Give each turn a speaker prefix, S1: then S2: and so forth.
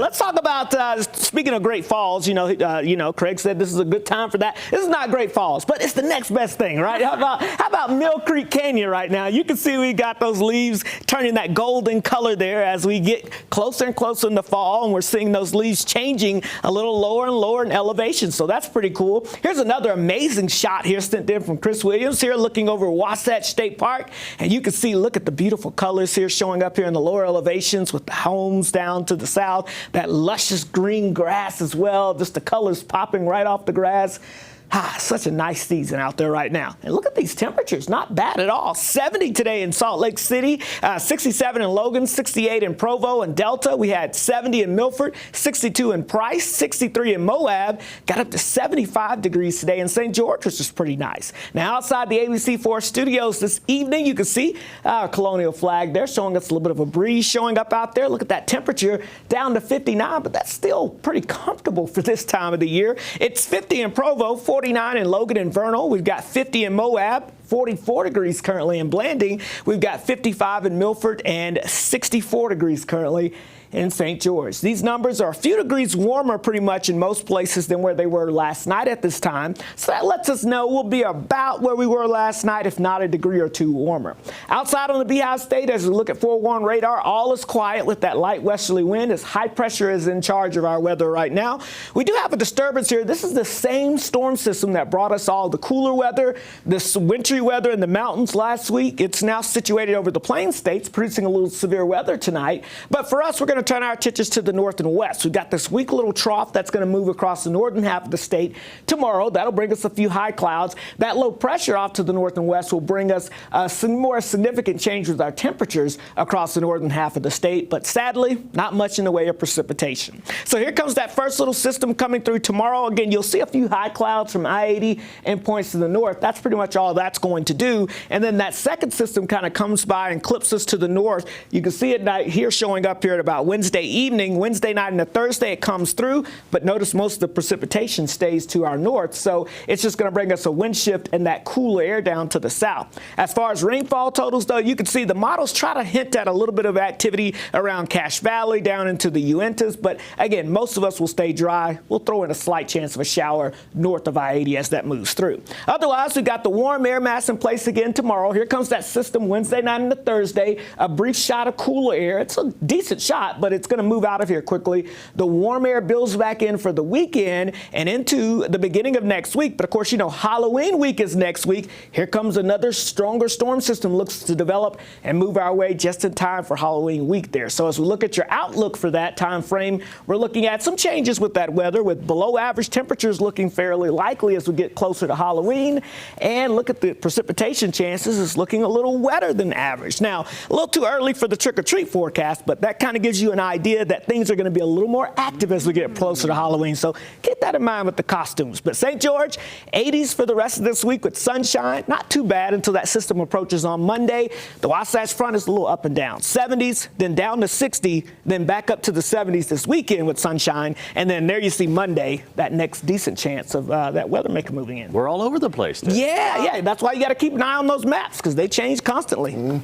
S1: let's talk about, speaking of Great Falls, Craig said this is a good time for that. This is not Great Falls, but it's the next best thing, right? How about Mill Creek Canyon right now? You can see we got those leaves turning that golden color there as we get closer and closer in the fall, and we're seeing those leaves changing a little lower and lower in elevation, so that's pretty cool. Here's another amazing shot here sent in from Chris Williams here looking over Wasatch State Park, and you can see, look at the beautiful colors here showing up here in the lower elevations with the homes down to the south, that luscious green grass as well, just the colors popping right off the grass. Such a nice season out there right now. And look at these temperatures, not bad at all. 70 today in Salt Lake City, 67 in Logan, 68 in Provo and Delta. We had 70 in Milford, 62 in Price, 63 in Moab. Got up to 75 degrees today in St. George, which is pretty nice. Now outside the ABC4 studios this evening, you can see our colonial flag there showing us a little bit of a breeze showing up out there. Look at that temperature down to 59, but that's still pretty comfortable for this time of the year. It's 50 in Provo, 49 in Logan and Vernal. We've got 50 in Moab, 44 degrees currently in Blanding. We've got 55 in Milford and 64 degrees currently in St. George. These numbers are a few degrees warmer pretty much in most places than where they were last night at this time. So that lets us know we'll be about where we were last night, if not a degree or two warmer. Outside on the Beehive State, as we look at 4-1 radar, all is quiet with that light westerly wind as high pressure is in charge of our weather right now. We do have a disturbance here. This is the same storm system that brought us all the cooler weather, this wintry weather in the mountains last week. It's now situated over the plain states, producing a little severe weather tonight. But for us, we're going to turn our attentions to the north and west. We've got this weak little trough that's going to move across the northern half of the state tomorrow. That'll bring us a few high clouds. That low pressure off to the north and west will bring us some more significant change with our temperatures across the northern half of the state. But sadly, not much in the way of precipitation. So here comes that first little system coming through tomorrow. Again, you'll see a few high clouds from I-80 and points to the north. That's pretty much all that's going to do. And then that second system kind of comes by and clips us to the north. You can see it here showing up here at about Wednesday evening, Wednesday night and Thursday it comes through, but notice most of the precipitation stays to our north, so it's just going to bring us a wind shift and that cooler air down to the south. As far as rainfall totals, though, you can see the models try to hint at a little bit of activity around Cache Valley down into the Uintas, but again, most of us will stay dry. We'll throw in a slight chance of a shower north of I-80 as that moves through. Otherwise, we've got the warm air mass in place again tomorrow. Here comes that system Wednesday night and Thursday, a brief shot of cooler air. It's a decent shot, but it's going to move out of here quickly. The warm air builds back in for the weekend and into the beginning of next week. But of course, Halloween week is next week. Here comes another stronger storm system looks to develop and move our way just in time for Halloween week there. So as we look at your outlook for that time frame, we're looking at some changes with that weather, with below average temperatures looking fairly likely as we get closer to Halloween. And look at the precipitation chances. It's looking a little wetter than average. Now, a little too early for the trick-or-treat forecast, but that kind of gives you an idea that things are going to be a little more active as we get closer to Halloween. So keep that in mind with the costumes. But St. George, 80s for the rest of this week with sunshine. Not too bad until that system approaches on Monday. The Wasatch Front is a little up and down. 70s, then down to 60, then back up to the 70s this weekend with sunshine. And then there you see Monday, that next decent chance of that weather maker moving in.
S2: We're all over the place.
S1: Yeah. That's why you got to keep an eye on those maps because they change constantly.